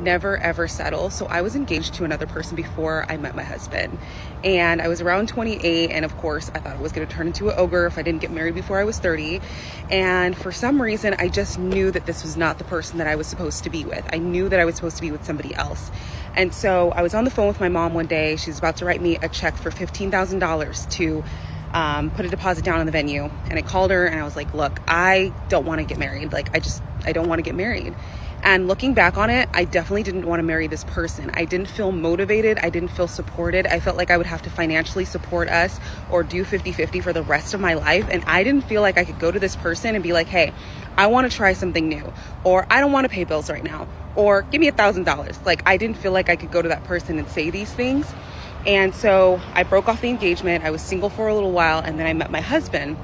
never ever settle. So I was engaged to another person before I met my husband, and I was around 28, and of course I thought it was going to turn into an ogre if I didn't get married before I was 30. And for some reason I just knew that this was not the person that I was supposed to be with. I knew that I was supposed to be with somebody else. And so I was on the phone with my mom one day. She's about to write me a check for $15,000 to put a deposit down on the venue. And I called her and I was like, look, I don't want to get married. Like, I don't want to get married. And looking back on it, I definitely didn't want to marry this person. I didn't feel motivated. I didn't feel supported. I felt like I would have to financially support us or do 50-50 for the rest of my life. And I didn't feel like I could go to this person and be like, hey, I want to try something new, or I don't want to pay bills right now, or give me $1,000. Like, I didn't feel like I could go to that person and say these things. And so I broke off the engagement. I was single for a little while, and then I met my husband.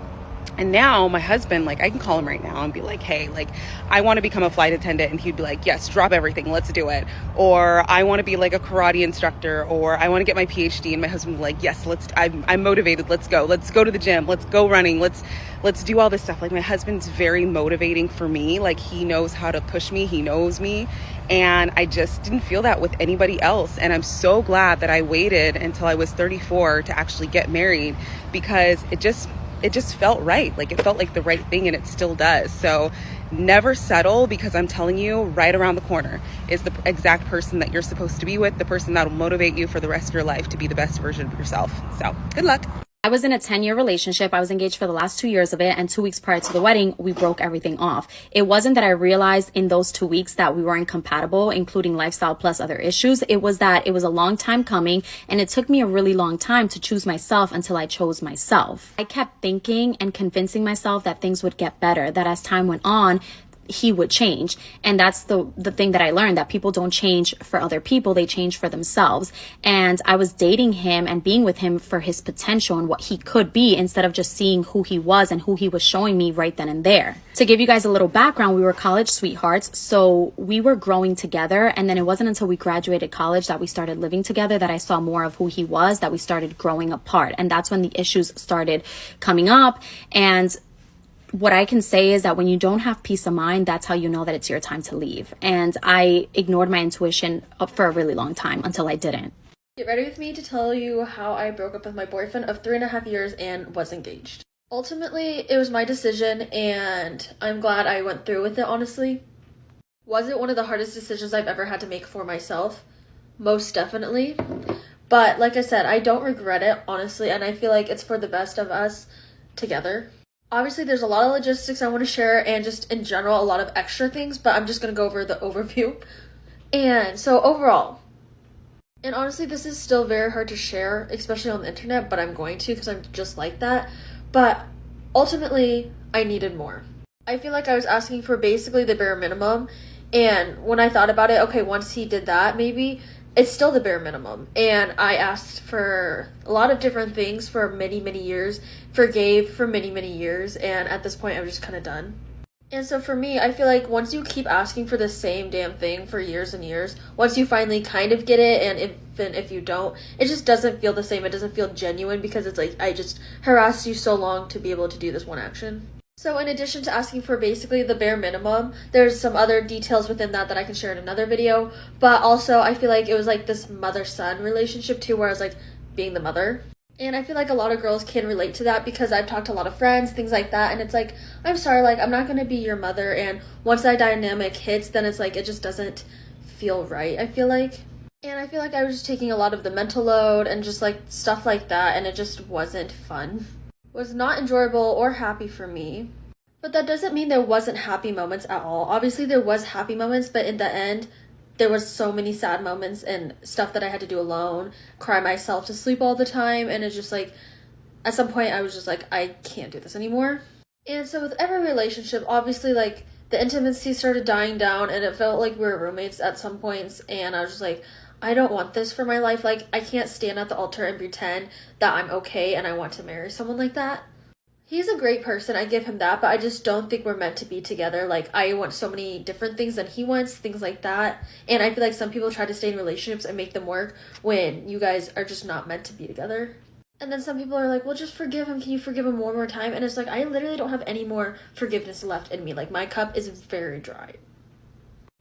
And now my husband, like, I can call him right now and be like, hey, like, I want to become a flight attendant. And he'd be like, yes, drop everything. Let's do it. Or I want to be like a karate instructor, or I want to get my PhD. And my husband would be like, yes, I'm motivated. Let's go to the gym. Let's go running. Let's do all this stuff. Like, my husband's very motivating for me. Like, he knows how to push me. He knows me. And I just didn't feel that with anybody else. And I'm so glad that I waited until I was 34 to actually get married, because it just felt right. Like, it felt like the right thing, and it still does. So never settle, because I'm telling you, right around the corner is the exact person that you're supposed to be with, the person that will motivate you for the rest of your life to be the best version of yourself. So good luck. I was in a 10-year relationship. I was engaged for the last 2 years of it, and 2 weeks prior to the wedding, we broke everything off. It wasn't that I realized in those 2 weeks that we weren't compatible, including lifestyle plus other issues. It was that it was a long time coming, and it took me a really long time to choose myself until I chose myself. I kept thinking and convincing myself that things would get better, that as time went on, he would change. And that's the thing that I learned, that people don't change for other people, they change for themselves. And I was dating him and being with him for his potential and what he could be, instead of just seeing who he was and who he was showing me right then and there. To give you guys a little background, we were college sweethearts, so we were growing together. And then it wasn't until we graduated college that we started living together that I saw more of who he was, that we started growing apart. And that's when the issues started coming up. And what I can say is that when you don't have peace of mind, that's how you know that it's your time to leave. And I ignored my intuition for a really long time until I didn't. Get ready with me to tell you how I broke up with my boyfriend of 3.5 years and was engaged. Ultimately, it was my decision, and I'm glad I went through with it, honestly. Was it one of the hardest decisions I've ever had to make for myself? Most definitely. But like I said, I don't regret it, honestly, and I feel like it's for the best of us together. Obviously, there's a lot of logistics I want to share, and just in general, a lot of extra things, but I'm just going to go over the overview. And so overall, and honestly, this is still very hard to share, especially on the internet, but I'm going to, because I'm just like that. But ultimately, I needed more. I feel like I was asking for basically the bare minimum, and when I thought about it, okay, once he did that, maybe it's still the bare minimum. And I asked for a lot of different things for many, many years, forgave for many, many years, and at this point I'm just kind of done. And so for me, I feel like once you keep asking for the same damn thing for years and years, once you finally kind of get it, and if you don't, it just doesn't feel the same. It doesn't feel genuine, because it's like I just harassed you so long to be able to do this one action. So in addition to asking for basically the bare minimum, there's some other details within that I can share in another video. But also, I feel like it was like this mother-son relationship too, where I was like being the mother. And I feel like a lot of girls can relate to that, because I've talked to a lot of friends, things like that. And it's like, I'm sorry, like, I'm not going to be your mother. And once that dynamic hits, then it's like, it just doesn't feel right, I feel like. And I feel like I was just taking a lot of the mental load and just like stuff like that. And it just wasn't fun. Was not enjoyable or happy for me. But that doesn't mean there wasn't happy moments at all. Obviously there was happy moments, but in the end there was so many sad moments and stuff that I had to do alone, cry myself to sleep all the time, and it's just like at some point I was just like, I can't do this anymore. And so with every relationship, obviously like the intimacy started dying down, and it felt like we were roommates at some points, and I was just like, I don't want this for my life. Like, I can't stand at the altar and pretend that I'm okay and I want to marry someone like that. He's a great person, I give him that, but I just don't think we're meant to be together. Like, I want so many different things than he wants, things like that. And I feel like some people try to stay in relationships and make them work when you guys are just not meant to be together. And then some people are like, well, just forgive him. Can you forgive him one more time? And it's like, I literally don't have any more forgiveness left in me. Like, my cup is very dry.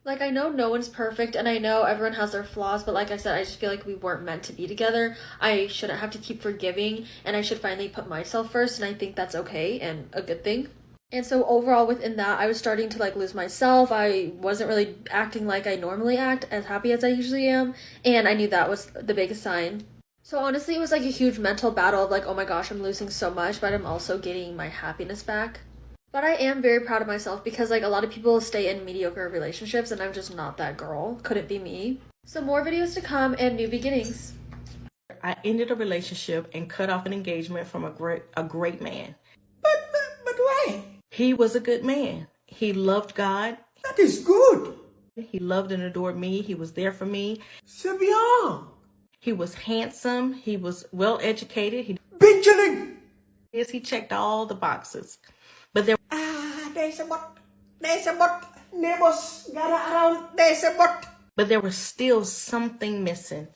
Like, I know no one's perfect, and I know everyone has their flaws, but like I said, I just feel like we weren't meant to be together. I shouldn't have to keep forgiving, and I should finally put myself first, and I think that's okay and a good thing. And so overall within that, I was starting to like lose myself. I wasn't really acting like I normally act, as happy as I usually am, and I knew that was the biggest sign. So honestly, it was like a huge mental battle of like, oh my gosh, I'm losing so much, but I'm also getting my happiness back. But I am very proud of myself because like a lot of people stay in mediocre relationships and I'm just not that girl. Couldn't be me. So more videos to come and new beginnings. I ended a relationship and cut off an engagement from a great man. But why? He was a good man. He loved God. That is good. He loved and adored me. He was there for me. C'est bien. He was handsome. He was well educated. Benjamin. Yes, he checked all the boxes. But there There's a but. There's a but. Neighbors gather around. There's a but. But there was still something missing.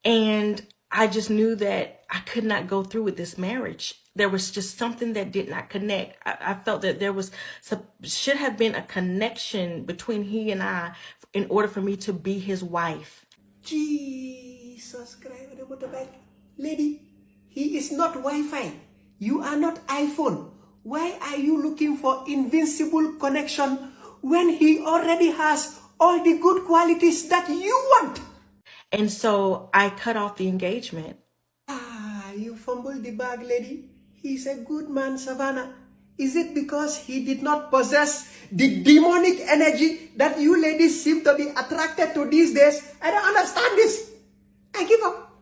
And I just knew that I could not go through with this marriage. There was just something that did not connect. I felt that there should have been a connection between he and I in order for me to be his wife. Jesus Christ, what the back? Lady, he is not Wi-Fi. You are not iPhone. Why are you looking for invincible connection when he already has all the good qualities that you want? And so I cut off the engagement. You fumbled the bag, lady. He's a good man, Savannah. Is it because he did not possess the demonic energy that you ladies seem to be attracted to these days? I don't understand this. I give up.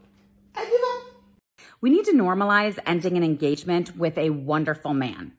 I give up. We need to normalize ending an engagement with a wonderful man.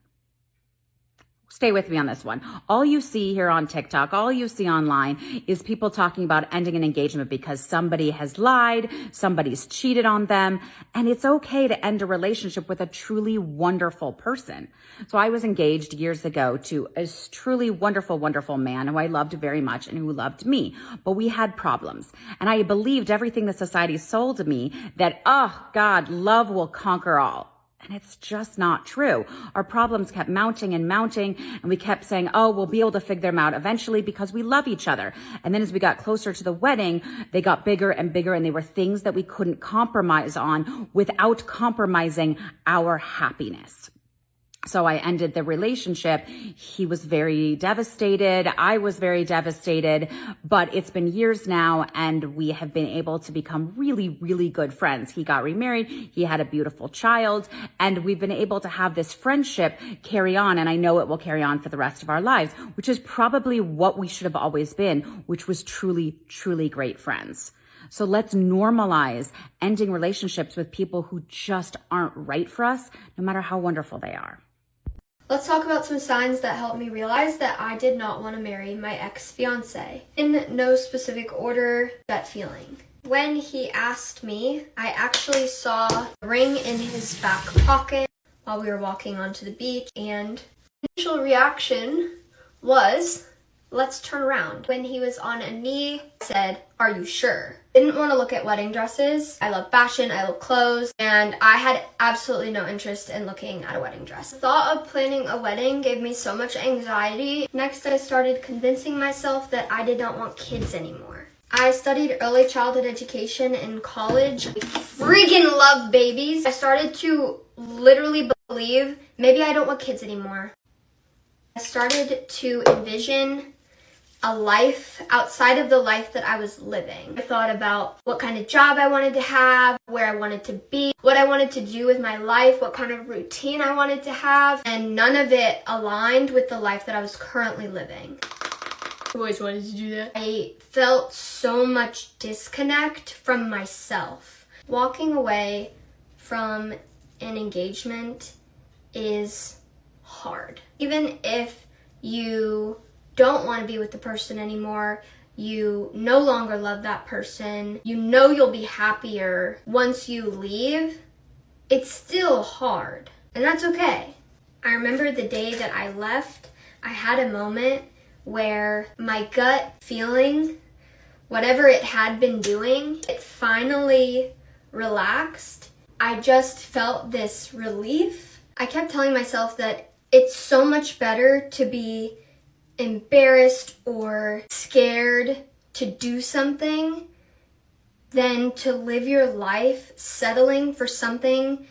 Stay with me on this one. All you see here on TikTok, all you see online is people talking about ending an engagement because somebody has lied, somebody's cheated on them, and it's okay to end a relationship with a truly wonderful person. So I was engaged years ago to a truly wonderful, wonderful man who I loved very much and who loved me, but we had problems. And I believed everything the society sold me that, oh God, love will conquer all. And it's just not true. Our problems kept mounting and mounting, and we kept saying, oh, we'll be able to figure them out eventually because we love each other. And then as we got closer to the wedding, they got bigger and bigger, and they were things that we couldn't compromise on without compromising our happiness. So I ended the relationship. He was very devastated. I was very devastated, but it's been years now and we have been able to become really, really good friends. He got remarried. He had a beautiful child and we've been able to have this friendship carry on. And I know it will carry on for the rest of our lives, which is probably what we should have always been, which was truly, truly great friends. So let's normalize ending relationships with people who just aren't right for us, no matter how wonderful they are. Let's talk about some signs that helped me realize that I did not want to marry my ex-fiance. In no specific order, gut feeling. When he asked me, I actually saw a ring in his back pocket while we were walking onto the beach, and initial reaction was, let's turn around. When he was on a knee, I said, are you sure? Didn't want to look at wedding dresses. I love fashion, I love clothes, and I had absolutely no interest in looking at a wedding dress. The thought of planning a wedding gave me so much anxiety. Next, I started convincing myself that I did not want kids anymore. I studied early childhood education in college. I freaking love babies. I started to literally believe maybe I don't want kids anymore. I started to envision a life outside of the life that I was living. I thought about what kind of job I wanted to have, where I wanted to be, what I wanted to do with my life, what kind of routine I wanted to have, and none of it aligned with the life that I was currently living. I always wanted to do that. I felt so much disconnect from myself. Walking away from an engagement is hard. Even if you don't want to be with the person anymore, you no longer love that person, you know you'll be happier once you leave, it's still hard. And that's okay. I remember the day that I left, I had a moment where my gut feeling, whatever it had been doing, it finally relaxed. I just felt this relief. I kept telling myself that it's so much better to be embarrassed or scared scared to do something than to live your life settling for something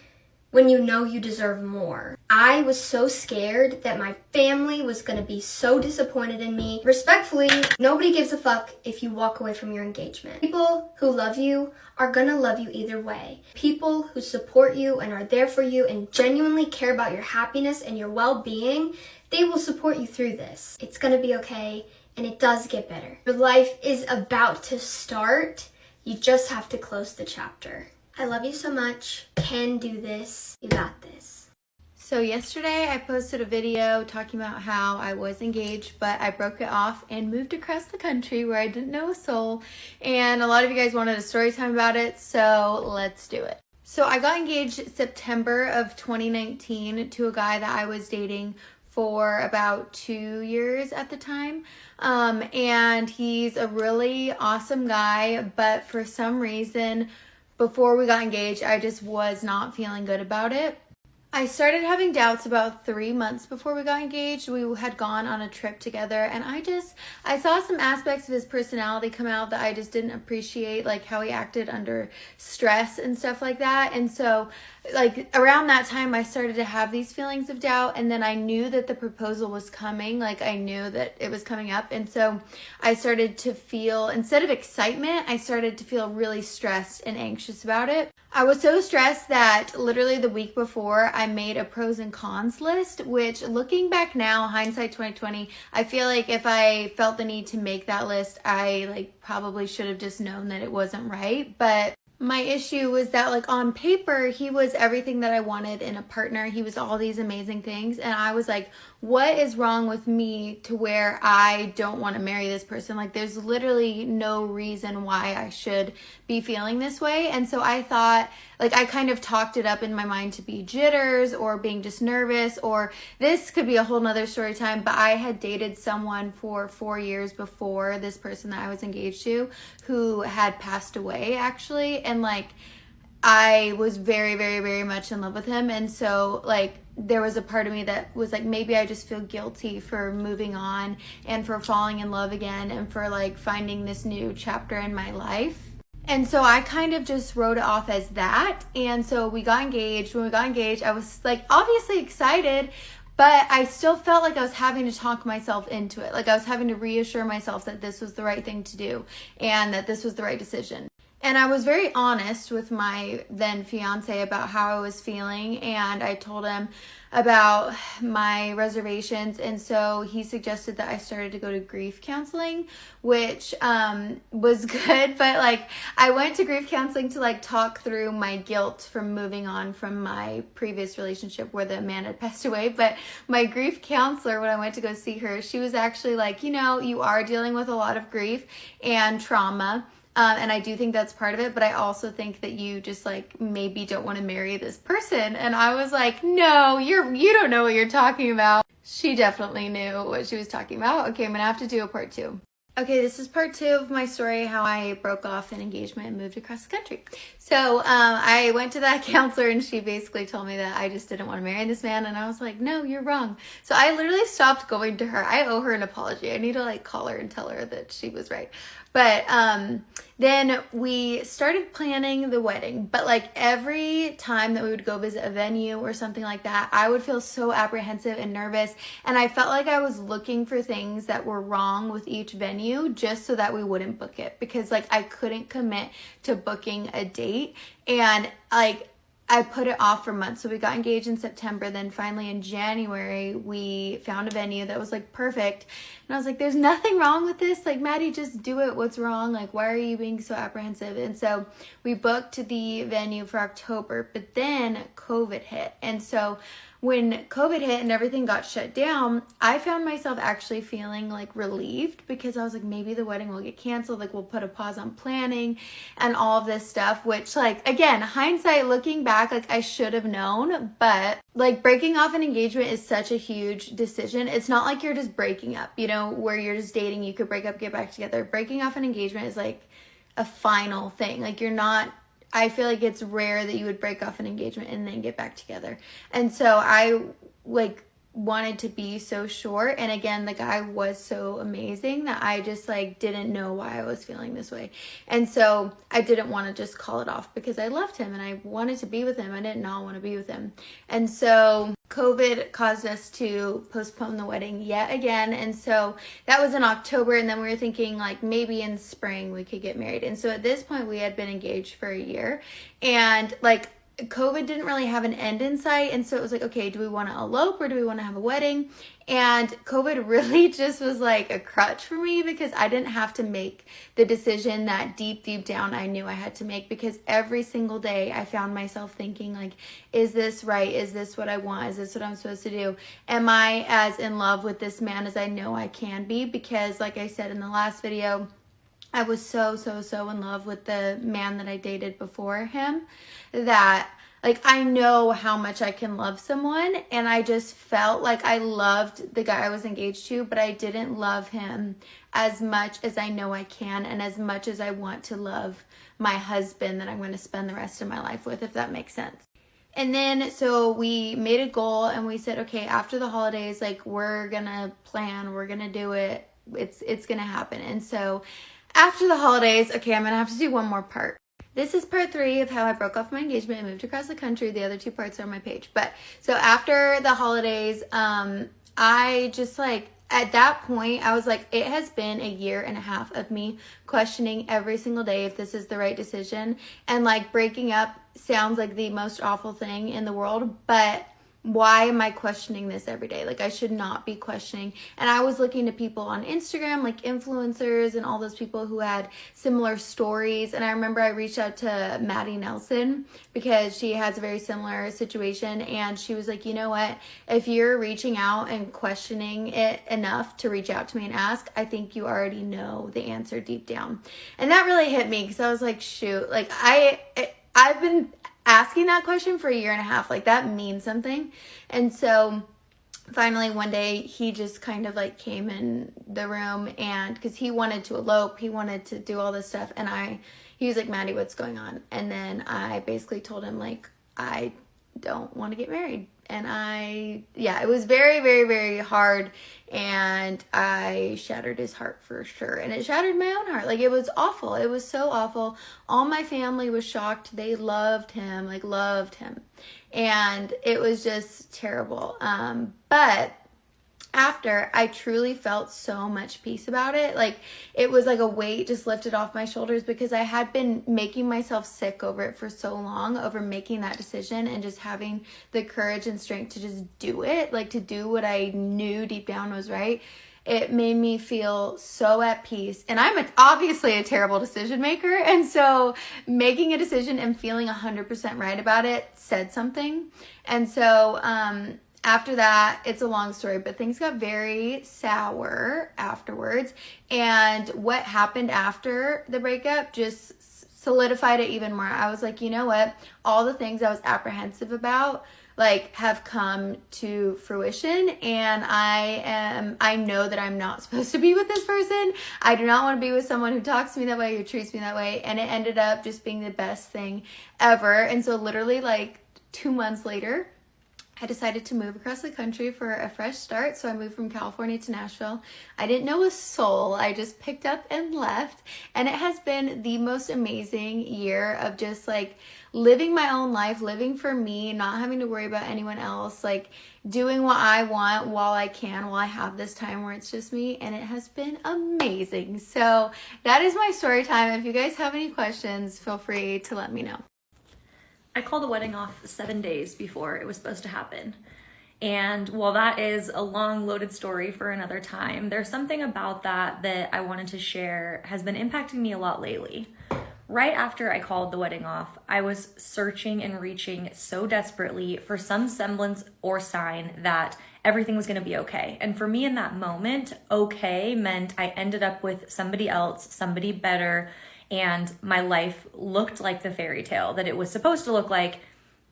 when you know you deserve more. I was so scared that my family was gonna be so disappointed in me. Respectfully, nobody gives a fuck if you walk away from your engagement. People who love you are gonna love you either way. People who support you and are there for you and genuinely care about your happiness and your well-being, they will support you through this. It's gonna be okay, and it does get better. Your life is about to start. You just have to close the chapter. I love you so much. Can do this. You got this. So yesterday I posted a video talking about how I was engaged, but I broke it off and moved across the country where I didn't know a soul. And a lot of you guys wanted a story time about it, so let's do it. So I got engaged September of 2019 to a guy that I was dating for about 2 years at the time. And he's a really awesome guy, but for some reason, before we got engaged, I just was not feeling good about it. I started having doubts about 3 months before we got engaged. We had gone on a trip together, and I saw some aspects of his personality come out that I just didn't appreciate, like how he acted under stress and stuff like that. And so like around that time I started to have these feelings of doubt, and then I knew that the proposal was coming. Like I knew that it was coming up, and so I started to feel, instead of excitement, I started to feel really stressed and anxious about it. I was so stressed that literally the week before I made a pros and cons list, which looking back now, hindsight 2020, I feel like if I felt the need to make that list, I probably should have just known that it wasn't right. But my issue was that on paper, he was everything that I wanted in a partner. He was all these amazing things. And I was like, what is wrong with me to where I don't want to marry this person? There's literally no reason why I should be feeling this way. And so I thought, I kind of talked it up in my mind to be jitters or being just nervous, or this could be a whole nother story time, but I had dated someone for 4 years before this person that I was engaged to, who had passed away actually. And I was very, very, very much in love with him. And so there was a part of me that was maybe I just feel guilty for moving on and for falling in love again and for finding this new chapter in my life. And so I kind of just wrote it off as that. And so we got engaged. When we got engaged, I was obviously excited, but I still felt like I was having to talk myself into it. I was having to reassure myself that this was the right thing to do and that this was the right decision. And I was very honest with my then fiance about how I was feeling, and I told him about my reservations. And so he suggested that I started to go to grief counseling, which was good. But I went to grief counseling to talk through my guilt from moving on from my previous relationship where the man had passed away. But my grief counselor, when I went to go see her, she was actually you are dealing with a lot of grief and trauma. And I do think that's part of it, but I also think that you just maybe don't want to marry this person. And I was like, no, you don't know what you're talking about. She definitely knew what she was talking about. Okay, I'm gonna have to do a part 2. Okay, this is part 2 of my story, how I broke off an engagement and moved across the country. So I went to that counselor, and she basically told me that I just didn't want to marry this man. And I was like, no, you're wrong. So I literally stopped going to her. I owe her an apology. I need to call her and tell her that she was right. But then we started planning the wedding. But every time that we would go visit a venue or something like that, I would feel so apprehensive and nervous. And I felt like I was looking for things that were wrong with each venue just so that we wouldn't book it. Because I couldn't commit to booking a date. And I put it off for months. So we got engaged in September. Then finally in January, we found a venue that was perfect. And I was like, there's nothing wrong with this. Maddie, just do it. What's wrong? Why are you being so apprehensive? And so we booked the venue for October, but then COVID hit. And so when COVID hit and everything got shut down, I found myself actually feeling relieved, because I was like, maybe the wedding will get canceled. We'll put a pause on planning and all of this stuff, which again, hindsight looking back, I should have known. But breaking off an engagement is such a huge decision. It's not like you're just breaking up, where you're just dating, you could break up, get back together. Breaking off an engagement is a final thing. You're not, I feel like it's rare that you would break off an engagement and then get back together. And so I wanted to be so short. And again, the guy was so amazing that I just like didn't know why I was feeling this way. And so I didn't want to just call it off because I loved him and I wanted to be with him. I did not want to be with him. And so COVID caused us to postpone the wedding yet again. And so that was in October. And then we were thinking like maybe in spring we could get married. And so at this point we had been engaged for a year, and like COVID didn't really have an end in sight. And so it was like, okay, do we want to elope or do we want to have a wedding? And COVID really just was like a crutch for me because I didn't have to make the decision that deep down I knew I had to make, because every single day I found myself thinking like, is this right? Is this what I want? Is this what I'm supposed to do? Am I as in love with this man as I know I can be? Because like I said in the last video, I was so in love with the man that I dated before him that like I know how much I can love someone, and I just felt like I loved the guy I was engaged to, but I didn't love him as much as I know I can and as much as I want to love my husband that I'm going to spend the rest of my life with, if that makes sense. And then so we made a goal and we said, okay, after the holidays, like we're going to plan, we're going to do it. It's going to happen. And so after the holidays, okay, I'm going to have to do one more part. This is part 3 of how I broke off my engagement and moved across the country. The other 2 parts are on my page. But so after the holidays, I just like, at that point, I was like, it has been a year and a half of me questioning every single day if this is the right decision. And like breaking up sounds like the most awful thing in the world, but why am I questioning this every day? Like I should not be questioning. And I was looking to people on Instagram, like influencers and all those people who had similar stories. And I remember I reached out to Maddie Nelson because she has a very similar situation. And she was like, you know what? If you're reaching out and questioning it enough to reach out to me and ask, I think you already know the answer deep down. And that really hit me because I was like, shoot, like I've been asking that question for a year and a half. Like that means something. And so finally one day he just kind of like came in the room, and because he wanted to elope, he wanted to do all this stuff, and he was like, Maddie, what's going on? And then I basically told him like, I don't want to get married. And it was very hard, and I shattered his heart for sure. And it shattered my own heart. Like it was awful. It was so awful. All my family was shocked. They loved him. And it was just terrible. But after, I truly felt so much peace about it. Like it was like a weight just lifted off my shoulders, because I had been making myself sick over it for so long, over making that decision and just having the courage and strength to just do it, like to do what I knew deep down was right. It made me feel so at peace. And I'm obviously a terrible decision maker. And so making a decision and feeling 100% right about it said something. And so, after that, it's a long story, but things got very sour afterwards. And what happened after the breakup just solidified it even more. I was like, you know what? All the things I was apprehensive about like have come to fruition, and I know that I'm not supposed to be with this person. I do not want to be with someone who talks to me that way, who treats me that way. And it ended up just being the best thing ever. And so literally like 2 months later, I decided to move across the country for a fresh start. So I moved from California to Nashville. I didn't know a soul. I just picked up and left. And it has been the most amazing year of just like living my own life, living for me, not having to worry about anyone else, like doing what I want while I can, while I have this time where it's just me. And it has been amazing. So that is my story time. If you guys have any questions, feel free to let me know. I called the wedding off 7 days before it was supposed to happen. And while that is a long loaded story for another time, there's something about that I wanted to share has been impacting me a lot lately. Right after I called the wedding off, I was searching and reaching so desperately for some semblance or sign that everything was going to be okay. And for me in that moment, okay meant I ended up with somebody else, somebody better, and my life looked like the fairy tale that it was supposed to look like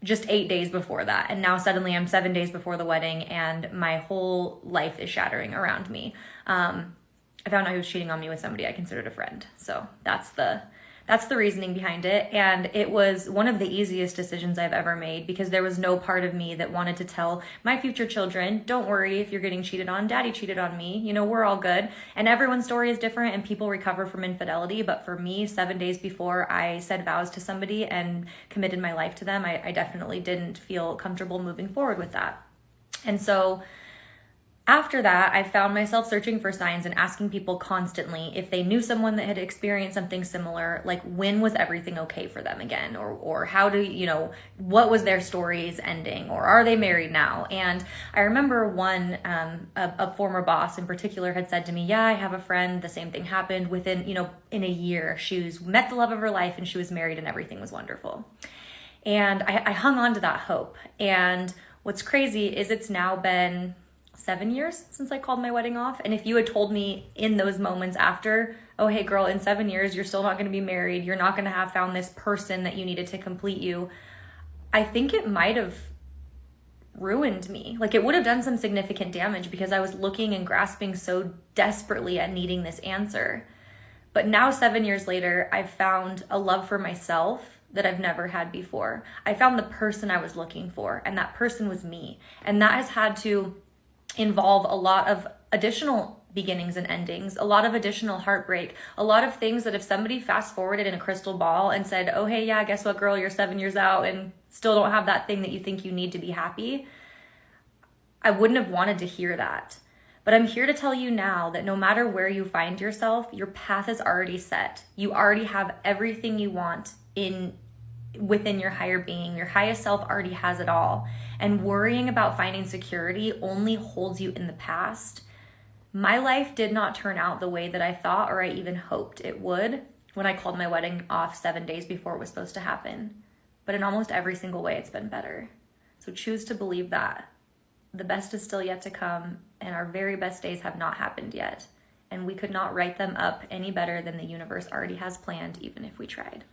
just 8 days before that. And now suddenly I'm 7 days before the wedding and my whole life is shattering around me. I found out he was cheating on me with somebody I considered a friend. So that's the That's the reasoning behind it. And it was one of the easiest decisions I've ever made because there was no part of me that wanted to tell my future children, don't worry if you're getting cheated on, daddy cheated on me, you know, we're all good. And everyone's story is different and people recover from infidelity. But for me, 7 days before I said vows to somebody and committed my life to them, I definitely didn't feel comfortable moving forward with that. And so after that, I found myself searching for signs and asking people constantly if they knew someone that had experienced something similar, like when was everything okay for them again? Or how do, you know, what was their stories ending? Or are they married now? And I remember one, a former boss in particular had said to me, yeah, I have a friend, the same thing happened within, you know, in a year. She met the love of her life and she was married and everything was wonderful. And I hung on to that hope. And what's crazy is it's now been 7 years since I called my wedding off. And if you had told me in those moments after, oh, hey girl, in 7 years, you're still not going to be married. You're not going to have found this person that you needed to complete you. I think it might have ruined me. Like it would have done some significant damage because I was looking and grasping so desperately at needing this answer. But now 7 years later, I've found a love for myself that I've never had before. I found the person I was looking for and that person was me. And that has had to involve a lot of additional beginnings and endings, a lot of additional heartbreak, a lot of things that if somebody fast forwarded in a crystal ball and said, oh, hey, yeah, guess what, girl, you're 7 years out and still don't have that thing that you think you need to be happy, I wouldn't have wanted to hear that. But I'm here to tell you now that no matter where you find yourself, your path is already set. You already have everything you want within your higher being. Your highest self already has it all. And worrying about finding security only holds you in the past. My life did not turn out the way that I thought or I even hoped it would when I called my wedding off 7 days before it was supposed to happen. But in almost every single way, it's been better. So choose to believe that. The best is still yet to come, and our very best days have not happened yet. And we could not write them up any better than the universe already has planned, even if we tried.